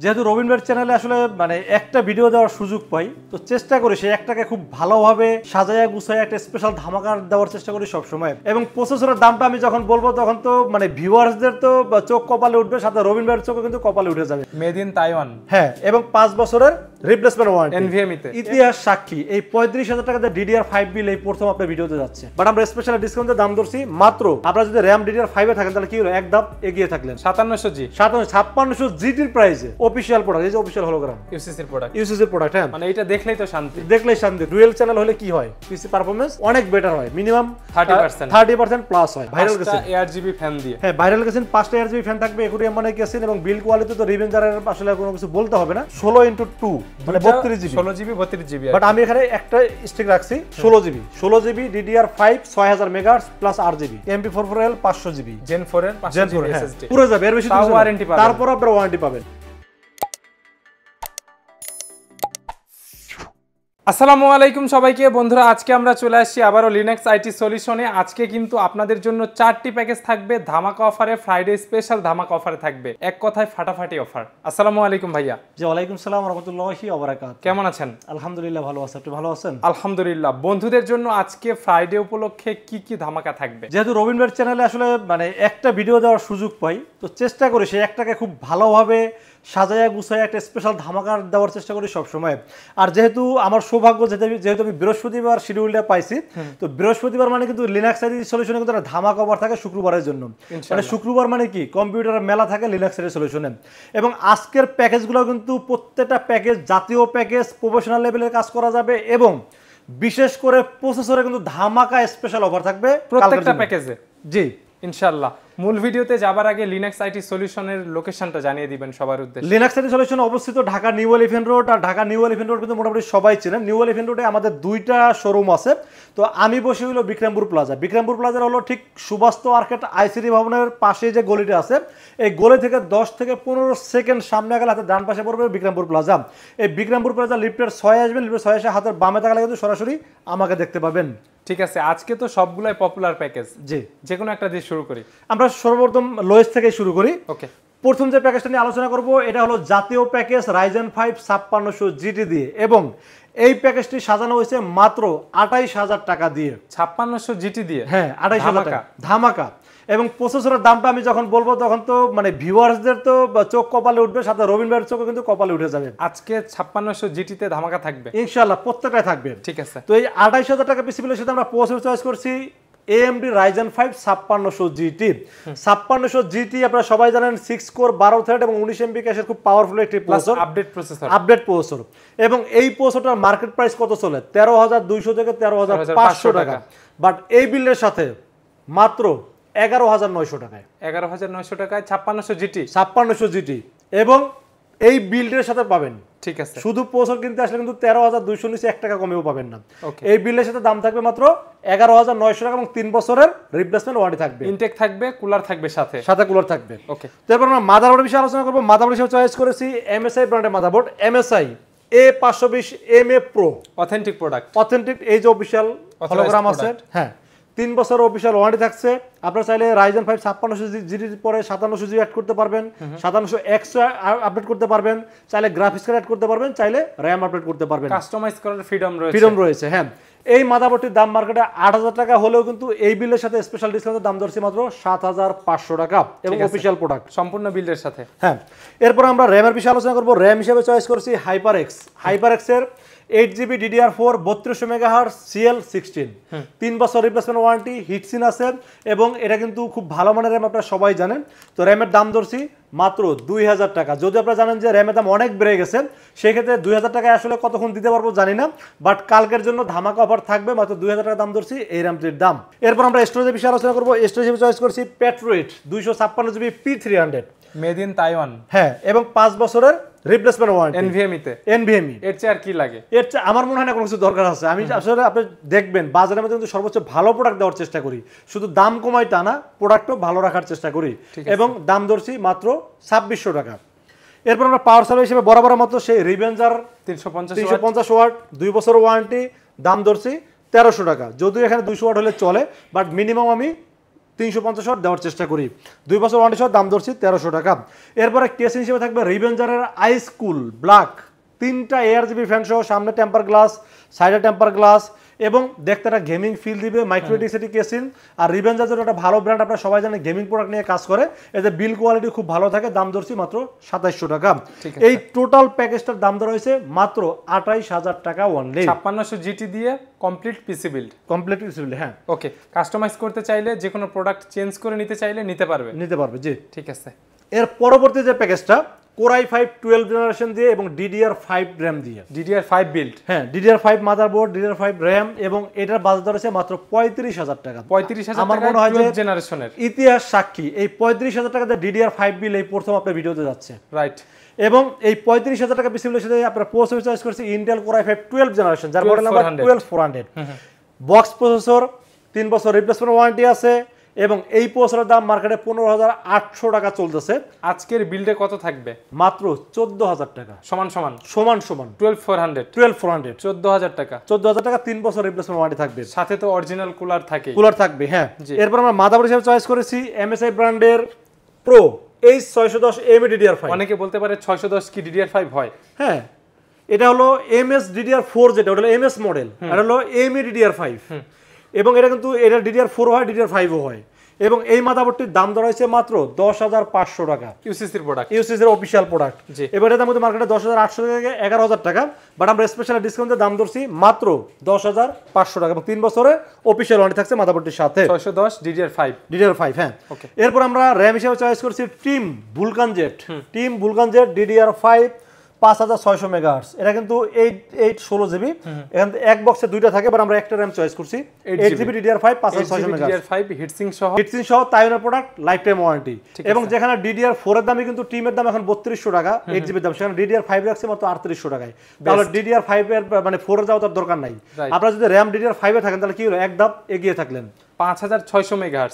যেহেতু রবিন ভাইয়ের চ্যানেলে আসলে মানে একটা ভিডিও দেওয়ার সুযোগ পাই, তো চেষ্টা করি সেই একটাকে খুব ভালোভাবে সাজায়া গুছায় একটা স্পেশাল ধামাকা দেওয়ার চেষ্টা করি সবসময়। এবং প্রসেসরের দামটা আমি যখন বলবো তখন তো মানে ভিউয়ার্সদের তো চোখ কপালে উঠবে, সাথে রবিন ভাইয়ের চোখও কিন্তু কপালে উঠে যাবে। মেড ইন তাইওয়ান, হ্যাঁ, এবং 5 বছরের রিপ্লেসমেন্ট ওয়ারেন্টি এনভিএমই তে। ইতিহাস সাক্ষী এই 35,000 টাকা দিয়ে DDR5 বিল এই প্রথম আপনার ভিডিওতে যাচ্ছে, বাট আমরা স্পেশাল ডিসকাউন্টের দাম ধরছি মাত্র। আপনারা যদি RAM DDR5 এ থাকেন তাহলে কি হলো, এক ধাপ এগিয়ে থাকলেন 5700G 5600 জিটির প্রাইসে অফিশিয়াল প্রোডাক্ট। এই যে অফিশিয়াল হোলোগ্রাম ইউসিসির প্রোডাক্ট, ইউসিসির প্রোডাক্ট। হ্যাঁ, মানে এটা দেখলেই তো শান্তি, দেখলেই শান্তি। ডুয়েল চ্যানেল হলে কি হয়, পিসি পারফরম্যান্স অনেক বেটার হয়, মিনিমাম 30% প্লাস হয়। ভাইরাল গেছে ARGB ফ্যান দিয়ে, হ্যাঁ ভাইরাল গেছে 5টা ARGB ফ্যান থাকবে, একুরিয়াম মানে গেছেন। এবং বিল কোয়ালিটি তো রিভেঞ্জারের আসলে কোনো কিছু বলতে হবে না। 16x2 মানে 32GB, 16GB 32GB। বাট আমি এখানে একটা স্টিক রাখছি 16GB DDR5 6000 megahertz plus 8GB MP44L 500GB Gen 4 এর 500GB SSD পুরো যাবে, এর বেশি ওয়ারেন্টি পাবেন, তারপর আপনারা ওয়ারেন্টি পাবেন। আসসালামু আলাইকুম সবাইকে বন্ধুরা, আজকে আমরা চলে আসছি আবারও লিনাক্স আইটি সলিউশনে। আজকে কিন্তু আপনাদের জন্য 4টি প্যাকেজ থাকবে ধামাকা অফারে, ফ্রাইডে স্পেশাল ধামাকা অফারে থাকবে, এক কথায় ফাটাফাটি অফার। আসসালামু আলাইকুম ভাইয়া। জি ওয়ালাইকুম সালাম রাহমাতুল্লাহি ওয়া বারাকাতুহু। কেমন আছেন? আলহামদুলিল্লাহ ভালো আছি, আপনি ভালো আছেন? আলহামদুলিল্লাহ। বন্ধুদের জন্য আজকে ফ্রাইডে উপলক্ষে কি কি ধামাকা থাকবে? যেহেতু রবিন ভাইয়ের চ্যানেলে আসলে মানে একটা ভিডিও দেওয়ার সুযোগ পাই, তো চেষ্টা করি সেই একটাকে খুব ভালোভাবে সাজায়া গুছায় একটা স্পেশাল ধামাকা দেওয়ার চেষ্টা করি সবসময়। আর যেহেতু আমার সৌভাগ্য, যেহেতু আমি বৃহস্পতিবার শিডিউলটা পাইছি, তো বৃহস্পতিবার মানে কিন্তু লিনাক্স আইটি সলিউশনে কিন্তু একটা ধামাকা অফার থাকে শুক্রবারের জন্য। মানে শুক্রবার মানে কি কম্পিউটারের মেলা থাকে লিনাক্স আইটি সলিউশনে। এবং আজকের প্যাকেজগুলো কিন্তু প্রত্যেকটা প্যাকেজ জাতীয় প্যাকেজ, প্রফেশনাল লেভেলের কাজ করা যাবে। এবং বিশেষ করে প্রসেসরে কিন্তু ধামাকা স্পেশাল অফার থাকবে প্রত্যেকটা প্যাকেজে। জি ইনশাআল্লাহ। মূল ভিডিওতে যাবার আগে লিনাক্স আইটি সলিউশনের লোকেশনটা জানিয়ে দিবেন সবার উদ্দেশ্যে। লিনাক্স আইটি সলিউশন অবস্থিত ঢাকা নিউ এলিফ্যান্ট রোড। আর ঢাকা নিউ এলিফ্যান্ট রোড কিন্তু মোটামুটি সবাই চেনেন। নিউ এলিফ্যান্ট রোডে আমাদের 2টা শোরুম আছে। তো আমি বসে হলো বিক্রমপুর প্লাজা। বিক্রমপুর প্লাজার হলো ঠিক সুবাস্ত আর্কেট আইসিডি ভবনের পাশে যে গলিটা আছে, এই গলি থেকে 10 থেকে 15 সেকেন্ড সামনে গেলে হাতে ডান পাশে পড়বে বিক্রমপুর প্লাজা। এই বিক্রমপুর প্লাজা লিফটের 6 আসবেন, লিফটের 6 এসে হাতের বামে তাকালে কিন্তু সরাসরি আমাকে দেখতে পাবেন। ঠিক আছে, আজকে তো সবগুলাই পপুলার প্যাকেজ। জি, যে কোনো একটা দিয়ে শুরু করি। আমরা সর্বপ্রথম লোয়েস্ট থেকে শুরু করি। ওকে, প্রথম যে প্যাকেজটা নিয়ে আলোচনা করব এটা হলো জাতীয় প্যাকেজ Ryzen 5 5600 জিটি দিয়ে। এবং এই প্যাকেজটি সাজানো হয়েছে মাত্র 28000 টাকা দিয়ে। 5600 জিটি দিয়ে? হ্যাঁ, 28000 টাকা ধামাকা। এবং প্রসেসরের দামটা আমি যখন বলবো তখন তো মানে ভিউয়ার্সদের তো চোখ কপালে উঠবে, সাথে রবিন ভাইয়ের চোখও কিন্তু কপালে উঠে যাবে। আজকে 5600 জিটিতে ধামাকা থাকবে ইনশাআল্লাহ, প্রত্যেকটাই থাকবে। ঠিক আছে, তো এই 28000 টাকা পিসিবিলের সাথে আমরা প্রসেসর চয়েস করছি AMD Ryzen 5 5600 GT। 5600 GT আপনারা সবাই জানেন 6 কোর 12 থ্রেড এবং 19 MB ক্যাশের খুব পাওয়ারফুল একটি প্রসেসর, আপডেট প্রসেসর। এবং এই প্রসেসরটার মার্কেট প্রাইস কত চলে? 13200 থেকে 13500 টাকা। বাট এই বিলের সাথে মাত্র 11900 টাকায়, 11900 টাকায় 5600 জিটি, 5600 GT এবং এই বিল্ডের সাথে পাবেন। ঠিক আছে, শুধু প্রসেসর কিনতে আসলে কিন্তু 13200 নিচে 1 টাকা কমেও পাবেন না। এই বিলের সাথে দাম থাকবে মাত্র 11900 টাকা এবং 3 বছরের রিপ্লেসমেন্ট ওয়ারেন্টি থাকবে। ইনটেক থাকবে, কুলার থাকবে, সাথে কুলার থাকবে। ওকে, তারপর আমরা মাদারবোর্ডের বিষয়ে আলোচনা করব। মাদারবোর্ড হিসেবে চয়েস করেছি MSI ব্র্যান্ডের motherboard, MSI A520MA Pro, authentic product, authentic. এই যে অফিশিয়াল হলোগ্রাম আছে, হ্যাঁ 3 বছর অফিশিয়াল ওয়ারেন্টি থাকছে। আপনারা চাইলে Ryzen 5 5600 জিটি পরে 5700 জিবি অ্যাড করতে পারবেন, 5700X আপডেট করতে পারবেন, চাইলে গ্রাফিক্স কার্ড অ্যাড করতে পারবেন, চাইলে RAM আপডেট করতে পারবেন, কাস্টমাইজ করার ফ্রিডম রয়েছে। হ্যাঁ, এই মাদারবোর্ডটির দাম মার্কেটে 8000 টাকা হলেও কিন্তু এই বিলের সাথে স্পেশাল ডিসকাউন্টের দাম ধরছি মাত্র 7500 টাকা এবং অফিশিয়াল প্রোডাক্ট সম্পূর্ণ বিল্ডের সাথে। হ্যাঁ, এরপর আমরা RAM এর বিষয়ে আলোচনা করব। RAM হিসেবে চয়েস করছি HyperX এর 8GB DDR4 3200 মেগাহার্টজ CL16, 3 বছর রিপ্লেসমেন্ট ওয়ারেন্টি, হিটসিন আছে এবং এটা কিন্তু খুব ভালো মানের RAM, আপনারা সবাই জানেন। তো RAM এর দাম ধরছি মাত্র 2000 টাকা। যদি আপনারা জানেন যে RAM এর দাম অনেক বেড়ে গেছে, সেক্ষেত্রে 2000 টাকায় আসলে কতক্ষণ দিতে পারবো জানি না, বাট কালকের জন্য ধামাকা অফার থাকবে, মাত্র 2000 টাকা দাম ধরছি এই র্যামটির দাম। এরপর আমরা স্টোরেজের বিষয়ে আলোচনা করবো। স্টোরেজ হিসেবে চয়েস করছি Patriot 256GB P300, made in Taiwan. হ্যাঁ, এবং 5 বছরের রিপ্লেসমেন্ট ওয়ারেন্টি এনভিএমই। এর চেয়ে আর কি লাগে? এর চেয়ে আমার মনে হয় না কোনো কিছু দরকার আছে। আমি আসলে আপনি দেখবেন বাজারের মধ্যে কিন্তু সর্বোচ্চ ভালো প্রোডাক্ট দেওয়ার চেষ্টা করি, শুধু দাম কমাই তা না, প্রোডাক্টও ভালো রাখার চেষ্টা করি। এবং দাম ধরছি মাত্র 2600 টাকা। এরপর আমরা পাওয়ার সাপ্লাই হিসেবে বরাবর মতো সেই রিভেঞ্জার 350 ওয়াট 2 বছর ওয়ারেন্টি, দাম ধরছি 1300 টাকা। যদিও এখানে 200 ওয়াট হলে চলে, বাট মিনিমাম আমি 350 ওয়াট দেওয়ার চেষ্টা করি। 2 বছর ওয়ারেন্টি সহ দাম ধরছি 1300 টাকা। এরপরে কেস হিসেবে থাকবে রিভেঞ্জারের আইস কুল ব্ল্যাক, 3টা ARGB ফ্যান সহ, সামনে টেম্পার গ্লাস, সাইডে টেম্পার গ্লাস, এবং দেখতে একটা গেমিং ফিল দিবে, মাইক্রো এডিসিটি কেসিন। আর রিভেঞ্জার যেটা একটা ভালো ব্র্যান্ড, আপনারা সবাই জানেন গেমিং প্রোডাক্ট নিয়ে কাজ করে, এতে বিল কোয়ালিটি খুব ভালো থাকে। দাম ধরছি মাত্র 2700 টাকা। এই টোটাল প্যাকেজটার দাম ধরা হয়েছে মাত্র 28000 টাকা অনলি। 5600 জিটি দিয়ে complete PC build. Complete PC build, হ্যাঁ। ওকে, কাস্টমাইজ করতে চাইলে, যে কোনো প্রোডাক্ট চেঞ্জ করে নিতে চাইলে নিতে পারবে। জি ঠিক আছে। এর পরবর্তী যে প্যাকেজটা Core i5 12 জেনারেশন দিয়ে এবং DDR5 RAM দিয়ে, DDR5 বিল্ড, হ্যাঁ, DDR5 মাদারবোর্ড, DDR5 RAM, এবং এটার বাজার দর আছে মাত্র 35000 টাকা। 35000 আমার টাকা মনে হয় যে জেনারেশনের ইতিহাস সাক্ষী, এই 35000 টাকাতে DDR5 বিল এই প্রথম আপনার ভিডিওতে যাচ্ছে, রাইট। এবং এই 35000 টাকা পিসি বিলের সাথে আপনারা প্রসেসর চয়েস করেছি ইন্টেল Core i5 12 জেনারেশন, যার মডেল নাম্বার 12400। বক্স প্রসেসর, 3 বছর রিপ্লেসমেন্ট ওয়ারেন্টি আছে, এবং এই প্রসেসরের দাম মার্কেটে 15800 টাকা চলতেছে। আজকের বিল্ডে কত থাকবে? মাত্র 14000 টাকা। সমান 12400 14000 টাকা। 14000 টাকা 3 বছর রিপ্লেসমেন্ট ওয়ারেন্টি থাকবে, সাথে তো অরিজিনাল কুলার থাকে, হ্যাঁ। এরপর আমরা মাদারবোর্ড হিসেবে চয়েস করেছি MSI ব্র্যান্ডের প্রো H610 AMD DDR5। অনেকে বলতে পারে 610 কি DDR5 হয়? হ্যাঁ, এটা হলো MS DDR4, যেটা ওটা হলো MS মডেল, এটা হলো AMD DDR5, এবং এটা কিন্তু এটা DDR4 হয়, DDR5ও হয়। এবং এই মাদারবোর্ডটির দাম ধরা হয়েছে মাত্র 10500 টাকা। ইউসিসির প্রোডাক্ট, ইউসিসির অফিশিয়াল প্রোডাক্ট। এবার এর দাম মধ্যে মার্কেটে 10800 থেকে 11000 টাকা, বাট আমরা স্পেশাল ডিসকাউন্টে দাম ধরছি মাত্র 10500 টাকা, এবং 3 বছরের অফিশিয়াল ওয়ারেন্টি থাকছে মাদারবোর্ডটির সাথে। 610 DDR5, হ্যাঁ। এরপর আমরা RAM হিসেবে চয়েস করছি টিম বুলকান জেট DDR5 5600 মেগাহার্টজ। এটা কিন্তু 816 জিবি, এখান এক বক্সে দুইটা থাকে, বাট আমরা একটা RAM চয়েস করছি 8GB DDR5 5600 মেগাহার্টজ, হিটসিং সহ তাইওয়ানের প্রোডাক্ট, লাইফ টাইম ওয়ারেন্টি। এবং যেখানে DDR4 এর দামই কিন্তু টিমের দাম এখন 3200 টাকা 8GB দাম, সেখানে DDR5 রাখছে মাত্র 3800 টাকায়। তাহলে DDR5 এর মানে 4 এর যাওয়ার দরকার নাই। আপনারা যদি RAM DDR5 এ থাকেন তাহলে কি হলো, এক ধাপ এগিয়ে থাকলেন, 5600 মেগাহার্টজ,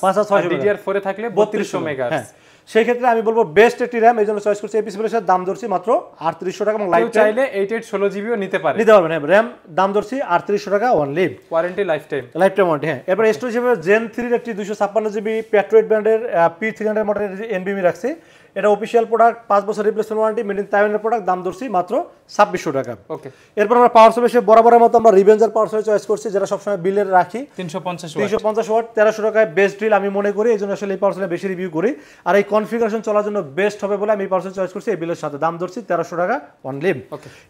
DDR4 এ থাকলে 3200 মেগাহার্টজ। সেই ক্ষেত্রে আমি বলবো বেস্ট একটি RAM, এই জন্য চয়েস করছি এপিসি প্লাসের দাম ধরছি মাত্র 3800 টাকা, এবং লাইফ চাইলে 8816GB ও নিতে পারবেন। হ্যাঁ, RAM দাম ধরছি 3800 টাকা only, warranty life time warranty. হ্যাঁ। এরপর স্টোরেজ হিসেবে Gen 3 এর একটি 256GB প্যাট্রিয়ট ব্র্যান্ডের P300 মডেলের NVMe রাখছি। এটা অফিশিয়াল প্রোডাক্ট, 5 বছর রিপ্লেসমেন্ট ওয়ারেন্টি, মেড ইন তাইওয়ানের প্রোডাক্ট, দাম ধরছি মাত্র 2600 টাকা। ওকে। এরপর আমরা পাওয়ার সাপ্লাই বরাবরের মতো আমরা রিভেঞ্জার পাওয়ার সাপ্লাই চয়েস করছি, যেটা সবসময় বিলের রাখি 350 ওয়াট 1300 টাকায় বেস্ট ডিল আমি মনে করি, এই জন্য আসলে এই পাওয়ার সাপ্লাই বেশি রিভিউ করি। আর এই কনফিগারেশন চলার জন্য বেস্ট হবে বলে আমি এই পাওয়ার সাপ্লাই চয়েস করছি এই বিলের সাথে, দাম ধরছি 1300 টাকা অনলি।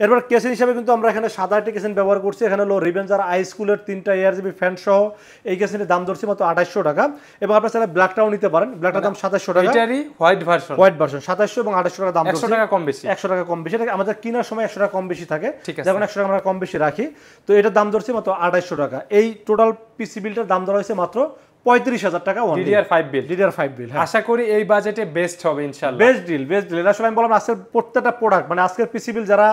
এরপর কেসিন হিসাবে কিন্তু আমরা এখানে সাদা একটি কেসিন ব্যবহার করছি, এখানে হলো রিভেঞ্জার আইস কুলের 3টা ARGB ফ্যান সহ এই কেসিনের দাম ধরছি মাত্র 2800 টাকা, এবং আপনারা চাইলে ব্ল্যাকটাও নিতে পারেন, ব্ল্যাকটার দাম 2700 টাকা, এটারই হোয়াইট ভার্সন 2700 এবং 2800 টাকা দাম, 100 টাকা কম বেশি, 100 টাকা কম বেশি। এটা আমাদের কেনার সময় 100 টাকা কম বেশি থাকে, যখন 100 টাকা আমরা কম বেশি রাখি, তো এটার দাম ধরছি মাত্র 2800 টাকা। এই টোটাল পিসি বিলটার দাম ধরা হয়েছে মাত্র 35000 টাকা DDR5 বিল। আশা করি এই বাজেটে বেস্ট হবে ইনশাআল্লাহ, বেস্ট ডিল। আসলে আমি বললাম আজকের প্রত্যেকটা প্রোডাক্ট, মানে আজকের পিসি বিল যারা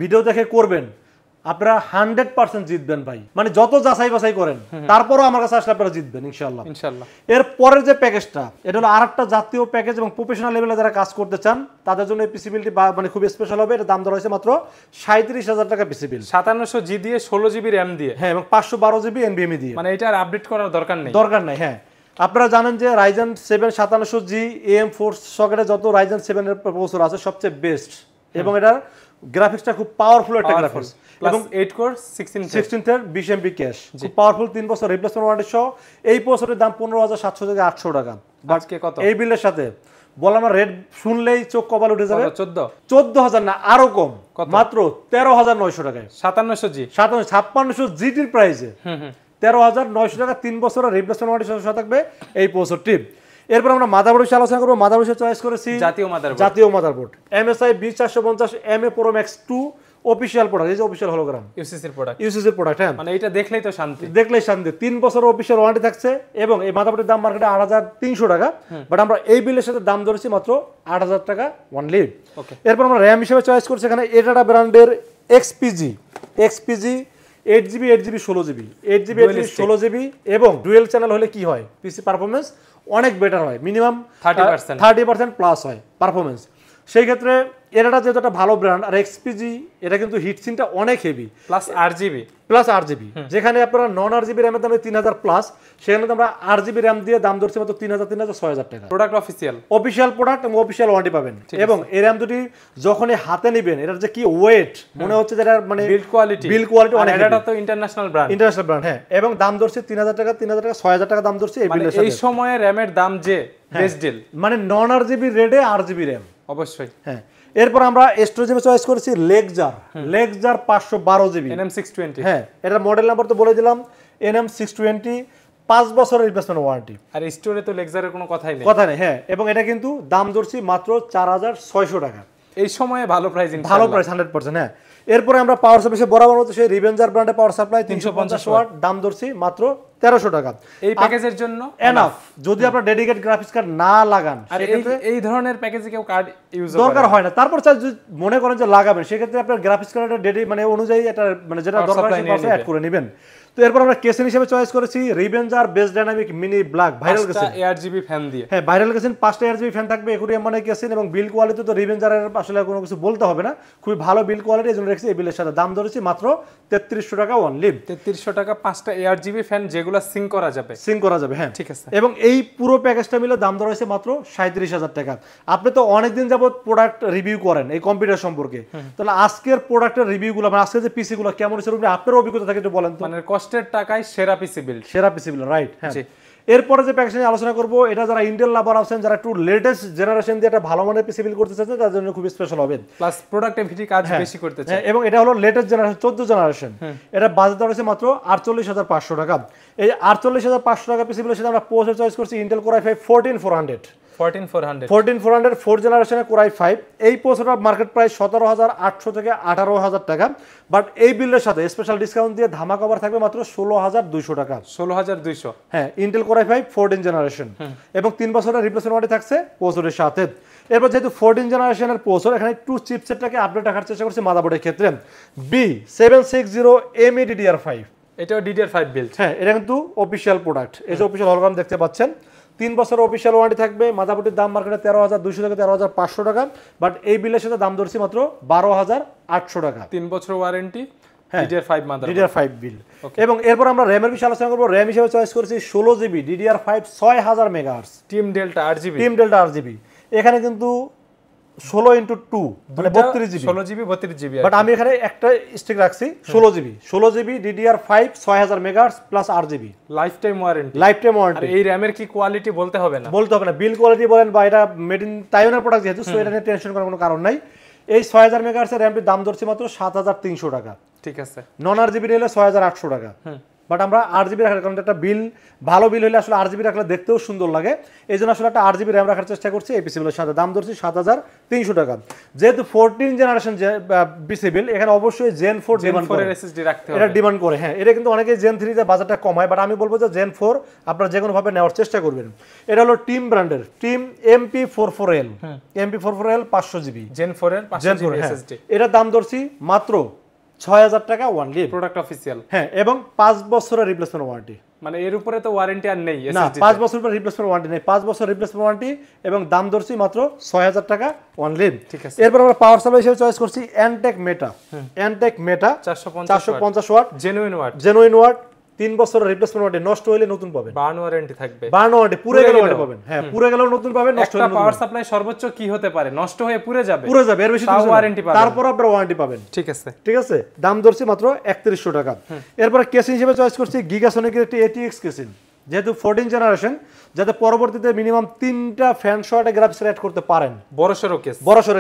ভিডিও দেখে করবেন, আপনারা 100% জিতবেন ভাই, মানে যত যাচাই বাছাই করেন তারপরও আমার কাছে আসলে আপনারা জিতবেন ইনশাআল্লাহ। এর পরের যে প্যাকেজটা, এটা হলো আরেকটা জাতীয় প্যাকেজ, এবং প্রফেশনাল লেভেলে যারা কাজ করতে চান তাদের জন্য এই পিসি বিলটি মানে খুব স্পেশাল হবে। এটা দাম ধরা হয়েছে মাত্র 37000 টাকা পিসি বিল, 5700G দিয়ে 16GB RAM দিয়ে, হ্যাঁ, এবং 512GB NVMe দিয়ে, মানে এটা আর আপডেট করার দরকার নেই। হ্যাঁ। আপনারা জানেন যে Ryzen 7 5700G AM4 সকেটে যত Ryzen 7 এর প্রসেসর আছে সবচেয়ে বেস্ট, এবং এটার গ্রাফিক্সটা খুব পাওয়ারফুল একটা গ্রাফিক্স, এবং 8 কোর 16 এর 20 MB ক্যাশ, খুব পাওয়ারফুল, 3 বছর রিপ্লেসমেন্ট ওয়ারেন্টি সহ। এই প্রসেসরের দাম 15700 থেকে 800 টাকা। আজকে কত এই বিলের সাথে বললাম না, রেট শুনলেই চোখ কপাল উঠে যাবে, 14000 না আরো কম, মাত্র 13900 টাকায় 5700G টির প্রাইসে 13900 টাকা, 3 বছরের রিপ্লেসমেন্ট ওয়ারেন্টি সহ থাকবে এই প্রসেসরটি। এরপর আমরা মাদারবোর্ড বিষয়ে আলোচনা করব। মাদারবোর্ড চয়েস করেছি জাতীয় motherboard MSI B450MA Pro Max 2 official product, এই যে অফিশিয়াল হলোগ্রাম ইউসিসির প্রোডাক্ট, হ্যাঁ, মানে এটা দেখলেই তো শান্তি, 3 বছরের অফিশিয়াল ওয়ারেন্টি থাকছে, এবং এই মাদারবোর্ডের দাম মার্কেটে 8300 টাকা, বাট আমরা এই বিলের সাথে দাম ধরেছি মাত্র 8000 টাকা অনলি। এরপর আমরা RAM হিসেবে চয়েস করছি এখানে এটাটা ব্র্যান্ডের XPG 8GB 16GB 16GB, এবং ডুয়েল চ্যানেল হলে কি হয়, পিসি পারফরমেন্স অনেক বেটার হয়, মিনিমাম 30% প্লাস হয় পারফরমেন্স। সেই ক্ষেত্রে এটা যেহেতু একটা ভালো ব্র্যান্ড, আর এক্সপিজি এটা কিন্তু হিটসিনটা অনেক হেভি, প্লাস আরজিবি, যেখানে আপনারা নন আরজিবি র্যামের দাম 3000 প্লাস, সেখানে তো আমরা আরজিবি র্যাম দিয়ে দাম ধরছি মাত্র 3000 টাকা। প্রোডাক্ট অফিসিয়াল প্রোডাক্ট এবং অফিসিয়াল ওয়ারেন্টি পাবেন। এবং এই র্যাম দুটি যখনই হাতে নেবেন, এটার যে কি ওয়েট মনে হচ্ছে, যেটা মানে বিল্ড কোয়ালিটি অনেক, এটা তো ইন্টারন্যাশনাল ব্র্যান্ড, হ্যাঁ। এবং দাম ধরছি 3000 টাকা 6000 টাকা দাম ধরছি এই বিলের সাথে। এই সময়ে র্যামের দাম যে বেস্ট ডিল, মানে নন আরজিবি রেডে আরজিবি র্যাম অবশ্যই। হ্যাঁ, এরপর আমরা স্টোরেজে চয়েস করেছি লেকজার 512 জিবি NM620। হ্যাঁ, এটার মডেল নাম্বার তো বলে দিলাম, NM620, 5 বছরের রিপ্লেসমেন্ট ওয়ারেন্টি। আর স্টোরে তো লেকজারের কোনো কথাই নেই। হ্যাঁ। এবং এটা কিন্তু দাম ধরছি মাত্র 4600 টাকা। এই সময়ে ভালো প্রাইস 100%। হ্যাঁ, এরপরে আমরা পাওয়ার সাপ্লাই বরাবর মতো সেই রিভেঞ্জার ব্র্যান্ডের পাওয়ার সাপ্লাই 350 ওয়াট, দাম ধরছি মাত্র 1300 টাকা। এই প্যাকেজের জন্য এনাফ। যদি আপনার ডেডিকেটেড গ্রাফিক্স কার্ড না লাগান, আর এই ধরনের প্যাকেজে কেউ কার্ড ইউজ দরকার হয় না। তারপর যদি মনে করেন যে লাগাবেন, সেক্ষেত্রে আপনার গ্রাফিক্স কার্ডের মানে অনুযায়ী এটা মানে যেটা দরকার সেটা অ্যাড করে নেবেন। তো এরপর আমরা কেসিন হিসেবে চয়েস করেছি রিভেঞ্জার base dynamic mini black viral casing, ARGB fan দিয়ে। হ্যাঁ, ভাইরাল কেসিন 5টা ARGB ফ্যান থাকবে, একুরিয়াম মানে কেসিন। এবং বিল কোয়ালিটি তো রিভেঞ্জারের আসলে কোনো কিছু বলতে হবে না, খুবই ভালো বিল কোয়ালিটি, এজন্য রেখেছি এই বিলের সাথে। দাম ধরেছি মাত্র 3300 টাকা অনলি। 3300 টাকা 5টা ARGB ফ্যান, যেগুলো সিং করা যাবে। হ্যাঁ, ঠিক আছে। এবং এই পুরো প্যাকেজটা মিলে দাম ধরা হয়েছে মাত্র 37000 টাকা। আপনি তো অনেকদিন যাবত প্রোডাক্ট রিভিউ করেন এই কম্পিউটার সম্পর্কে, তাহলে আজকের প্রোডাক্টের রিভিউগুলো মানে আজকের যে পিসি গুলো কেমন হয়েছে আপনার অভিজ্ঞতা থাকে একটু বলেন তো। মানে কষ্টের টাকায় সেরা পিসি বিল্ড, রাইট। হ্যাঁ, এরপরে যে প্যাকেজ নিয়ে আলোচনা করব, এটা যারা ইন্টেল লাভার আছেন, যারা একটু লেটেস্ট জেনারেশন দিয়ে একটা ভালো মানের পিসি বিল্ড করতে চাচ্ছেন, তাদের জন্য খুব স্পেশাল হবে। প্লাস প্রোডাক্টিভিটি কাজ বেশি করতে চায়। এবং এটা হলো লেটেস্ট জেনারেশন 14 জেনারেশন। এটা বাজেট ধরা হয়েছে মাত্র 48500 টাকা। এই 48500 টাকা পিসি বিলের সাথে আমরা প্রসেসর চয়েস করছি ইন্টেল কোর i5 14400 4 জেনারেশনের কোর i5। এই প্রসেসর মার্কেট প্রাইস 17800 থেকে 18000 টাকা, বাট এই বিলের সাথে স্পেশাল ডিসকাউন্ট দিয়ে ধামাকা অফার থাকবে মাত্র 16200 টাকা। 16200। হ্যাঁ, ইন্টেল কোর i5 14 জেনারেশন এবং 3 বছরের রিপ্লেসমেন্ট ওয়ারেন্টি থাকছে প্রসেসরের সাথে। এরপর যেহেতু 14 জেনারেশনের প্রসেসর, এখানে একটু চিপসেটটাকে আপডেট রাখার চেষ্টা করছি মাদারবোর্ডের ক্ষেত্রে। B760ME DDR5, এটাও DDR5 বিল্ড। হ্যাঁ, এটা কিন্তু অফিশিয়াল প্রোডাক্ট। এই যে অফিশিয়াল হলোগ্রাম দেখতে পাচ্ছেন, 3 বছর অফিশিয়াল ওয়ারেন্টি থাকবে। মাদারবোর্ডের দাম মার্কেটে 13200 থেকে 13500 টাকা, বাট এই বিলের সাথে দাম ধরছি মাত্র 12800 টাকা। 3 বছর ওয়ারেন্টি, DDR5 মাদারবোর্ড, DDR5 বিল। এবং এরপর আমরা র্যামের বিষয়ে আলোচনা করব। র্যাম হিসেবে চয়েস করেছি 16GB DDR5 6000 megahertz team delta RGB। এখানে কিন্তু 16x2 মানে 32GB, 16GB 32GB, বাট আমি এখানে একটা স্টিক রাখছি 16GB DDR5 6000 megahertz plus RGB, lifetime warranty. আর এই র্যামের কি কোয়ালিটি বলতে হবে না, বিল কোয়ালিটি বলেন বা এটা মেড ইন তাইওয়ানের প্রোডাক্ট যেহেতু, সো এটা নিয়ে টেনশন করার কোনো কারণ নাই। এই 6000 মেগাহার্টজের র্যামটির দাম ধরছি মাত্র 7300 টাকা। ঠিক আছে। নন আরজিবি নিলে 6800 টাকা, বাট আমরা আরজিবি রাখার কারণে একটা বিল ভালো বিল হলে আসলে আরজিবি রাখলে দেখতেও সুন্দর লাগে, এই জন্য আসলে একটা আরজিবি র্যাম রাখার চেষ্টা করছি এই পিসি বিলের সাথে। দাম ধরছি 7300 টাকা। যেহেতু 14 জেনারেশন যে পিসি বিল, এখানে অবশ্যই জেন 4 ডিমান্ড করে, SSD রাখতে হবে, এটা ডিমান্ড করে। হ্যাঁ, এটা কিন্তু অনেকে জেন 3 তে বাজারটা কমায়, বাট আমি বলবো যে জেন 4 আপনারা যে কোনো ভাবে নেওয়ার চেষ্টা করবেন। এটা হলো টিম ব্র্যান্ডের টিম MP44L 500GB জেন 4 এর 500GB SSD। এটার দাম ধরছি মাত্র 6000 টাকা ওয়ানলি, প্রোডাক্ট অফিসিয়াল। হ্যাঁ, এবং 5 বছরের রিপ্লেসমেন্ট ওয়ারেন্টি। মানে এর উপরে তো ওয়ারেন্টি আর নেই, না 5 বছর পর রিপ্লেসমেন্ট ওয়ারেন্টি নেই, 5 বছর রিপ্লেসমেন্ট ওয়ারেন্টি এবং দাম ধরছি মাত্র 6000 টাকা অনলি। ঠিক আছে। এরপর আমরা পাওয়ার সাপ্লাই হিসেবে চয়েস করছি এনটেক মেটা 450 ওয়াট জেনুইন ওয়াট 3 বছরের রিপ্লেসমেন্ট ওয়ারেন্টি, নষ্ট হলে নতুন পাবেন, বার্ন ওয়ারেন্টি থাকবে, বার্ন ওয়ারেন্টি পুরো গেলে ওয়ারেন্টি পাবেন। হ্যাঁ, পুরো গেলেও নতুন পাবেন, নষ্ট হলে পাওয়ার সাপ্লাই সর্বোচ্চ কি হতে পারে, নষ্ট হয়ে পুরো যাবে, এর বেশি ওয়ারেন্টি পাবেন, তারপর আপনারা ওয়ারেন্টি পাবেন। ঠিক আছে। দাম ধরছি মাত্র 3100 টাকা। এরপর কেসিং হিসেবে চয়েস করছি গিগাসনিকের একটি ATX কেসিং, যেহেতু 14 জেনারেশন, যাতে পরবর্তীতে মিনিমাম 3টা ফ্যান সহ একটা গ্রাফিক্স অ্যাড করতে পারেন, বড়সড়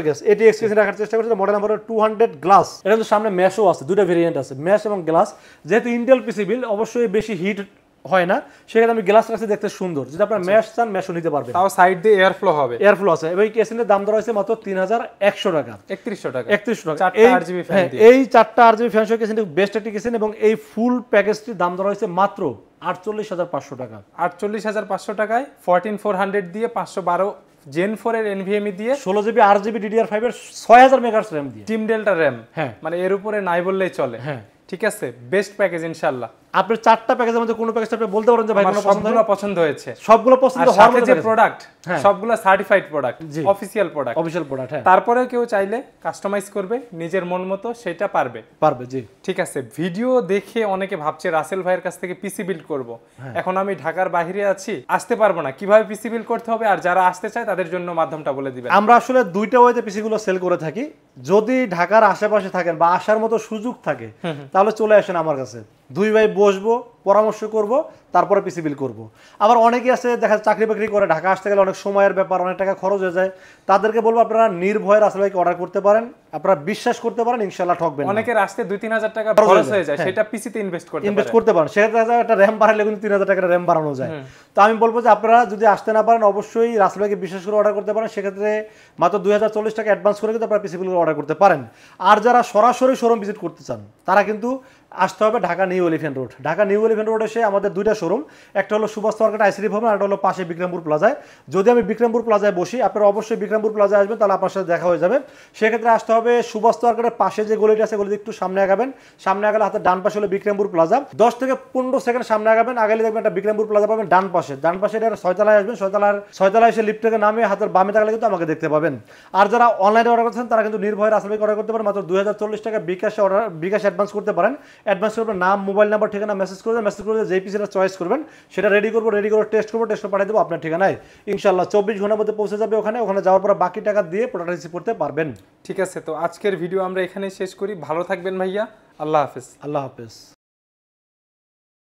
কেস ATX কেসিং রাখার চেষ্টা করছি। Model number 200 glass. এটা কিন্তু সামনে ম্যাশও আছে, দুটো ভেরিয়েন্ট আছে, ম্যাশ এবং গ্লাস। যেহেতু ইন্টেল পিসি বিল অবশ্যই বেশি হিট হয় না, সেখানে আমি গ্লাস রাখছি দেখতে সুন্দর। যদি আপনার ম্যাশ চান ম্যাশও নিতে পারবেন, তাও সাইড দিয়ে এয়ারফ্লো আছে। এবং এই কেসিংয়ের দাম ধরা হয়েছে মাত্র 3100 টাকা, 3100 টাকা। 4টা RGB ফ্যান দিয়ে এই 4টা RGB ফ্যান সহ কেসিং বেস্ট একটি কেসিং। এবং এই ফুল প্যাকেজটির দাম ধরা হয়েছে মাত্র 48500 টাকা। 48500 টাকায় 14400 দিয়ে 512 জেন 4 এর NVMe দিয়ে 16GB RGB DDR5 এর 6000 মেগাহার্টজ র‍্যাম দিয়ে টিম ডেল্টা র‍্যাম। হ্যাঁ, মানে এর উপরে নাই বললেই চলে। হ্যাঁ, ঠিক আছে, বেস্ট প্যাকেজ ইনশাআল্লাহ। আপনার 4টা প্যাকেজের মধ্যে কোন প্যাকেজটা আপনি বলতে পারেন যে ভাই আমার কোন পছন্দ সবগুলো পছন্দ হয়েছে, সবগুলো পছন্দ আর হওয়ার সাথে মতো যে package। প্রোডাক্ট হ্যাঁ। সবগুলো সার্টিফাইড প্রোডাক্ট, জি। Official product. অফিশিয়াল প্রোডাক্ট, হ্যাঁ। তারপরেও কেউ চাইলে কাস্টমাইজ করবে নিজের মন মতো, সেটা পারবে। পারবে, জি। ঠিক আছে, ভিডিও দেখে অনেকে ভাবছে রাসেল ভাইয়ের কাছ থেকে পিসি বিল্ড করব, এখন আমি ঢাকার বাইরে আছি, আসতে পারবো না, কিভাবে পিসি বিল্ড করতে হবে, আর যারা আসতে চায় তাদের জন্য মাধ্যমটা বলে দিবেন। আমরা আসলে দুইটা ওয়েতে পিসি গুলো সেল করে থাকি। যদি ঢাকার আশেপাশে থাকেন বা আসার মতো সুযোগ থাকে তাহলে চলে আসেন আমার কাছে, দুই ভাই বসবো, পরামর্শ করব, তারপরে পিসি বিল করব। আবার অনেকেই আছে দেখা যায় চাকরি বাকরি করে, ঢাকা আসতে গেলে অনেক সময়ের ব্যাপার, অনেক টাকা খরচ হয়ে যায়, তাদেরকে বলবো আপনারা নির্ভয়ে রাসেল ভাইকে অর্ডার করতে পারেন, আপনারা বিশ্বাস করতে পারেন, ইনশাআল্লাহ ঠকবেন না। অনেকের আসতে 2-3 হাজার টাকা খরচ খরচ হয়ে হয়ে যায়, যায়, সেটা পিসিতে ইনভেস্ট করতে ইনভেস্ট পারে। করতে পারেন, সেক্ষেত্রে দেখা যায় একটা র্যাম বাড়ালে কিন্তু 3000 টাকার র্যাম বাড়ানো যায়। তো আমি বলবো যে আপনারা যদি আসতে না পারেন অবশ্যই রাসেল ভাইকে বিশ্বাস করে অর্ডার করতে পারেন, সেক্ষেত্রে মাত্র 2040 টাকা অ্যাডভান্স করে কিন্তু আপনারা পিসিগুলো অর্ডার করতে পারেন। আর যারা সরাসরি শোরুম ভিজিট করতে চান তারা কিন্তু আসতে হবে Dhaka new elephant road. Dhaka new elephant road এসে আমাদের দুইটা শোরুম, একটা হলো সুভাষ মার্কেট আইসিডি ভবন, আর একটা হলো পাশে বিক্রমপুর প্লাজায়। যদি আমি বিক্রমপুর প্লাজায় বসি, আপনারা অবশ্যই বিক্রমপুর প্লাজায় আসবেন, তাহলে আপনার সাথে দেখা হয়ে যাবে। সেক্ষেত্রে আসতে হবে সুভাষ মার্কেটের পাশে যে গলিটা আছে, গলিতে একটু সামনে আগাবেন, সামনে আগালে হাতের ডান পাশে হলো বিক্রমপুর প্লাজা, 10 থেকে 15 সেকেন্ড সামনে আগাবেন, আগালে দেখবেন একটা বিক্রমপুর প্লাজা পাবেন ডান পাশে। ডান পাশে এটা 6তলায় আসবেন, 6তলায় এসে লিফট থেকে নামে হাতের বামে তাকালে কিন্তু আমাকে দেখতে পাবেন। আর যারা অনলাইনে অর্ডার করছেন তারা কিন্তু নির্ভয়ে রাসেল ভাইকে অর্ডার করতে পারেন, মাত্র 2040 টাকা বিকাশে অ্যাডভান্স করতে পারেন। অ্যাডভান্স করবেন, নাম, মোবাইল নাম্বার, ঠিকানা মেসেজ করে যে পিসিটা চয়েস করবেন সেটা রেডি করে টেস্ট করে পাঠিয়ে দেবো আপনার ঠিকানায়। ইনশাআল্লাহ 24 ঘন্টার মধ্যে পৌঁছে যাবে ওখানে যাওয়ার পর বাকি টাকা দিয়ে প্রোডাক্ট রিসিভ করতে পারবেন। ঠিক আছে, তো আজকের ভিডিও আমরা এখানেই শেষ করি। ভালো থাকবেন ভাইয়া, আল্লাহ হাফেজ। আল্লাহ হাফেজ।